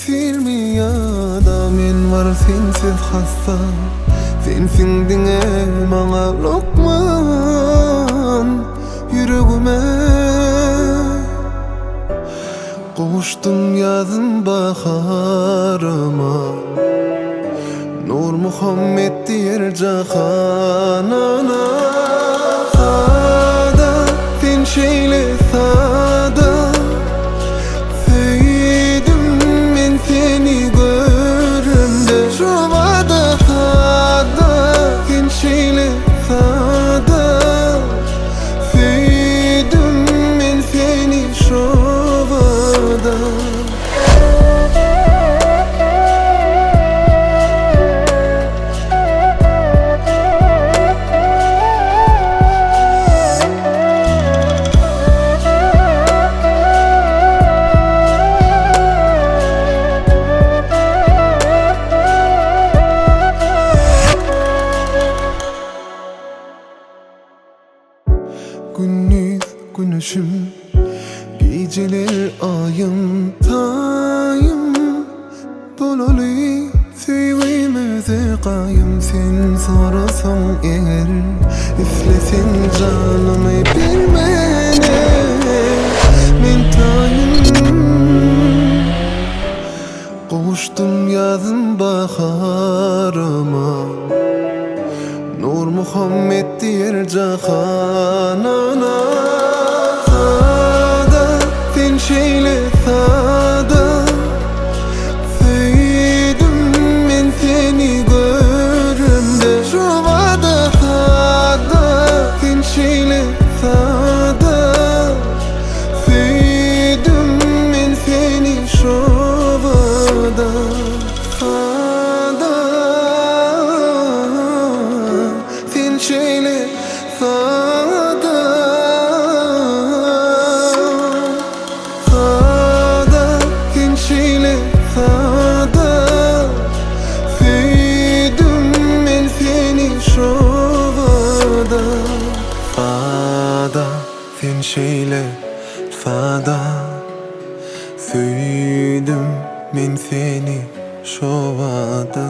filmi ýa-da men bar sensiz hassa. Sensiň diňe maňa lokman yüregime. Kavuşdum ýazym baharyma, Nur Muhammed diýer jahanana. Sada sen şeýle sada, Söýdüm men seni görümde. Şu bada sada sen şeýle sada, Söýdüm men seni şu bada. Gündüz güneşim, geceler ayım, tayım dolaly sevgimize kayım. Sen sorasan eğer, üflesin canımı bir mene. Men tayım, kavuşdum ýazym baharyma, Nur Muhammed diýer jahanana. Sada sen şeýle sada, Söýdüm men seni görümde. Şu bada sada sen şeýle sada, Söýdüm men seni şu bada. Şeýle sada, sada sen şeýle sada, Söýdüm men seni şu bada. Sada sen şeýle sada, Söýdüm men seni şu bada.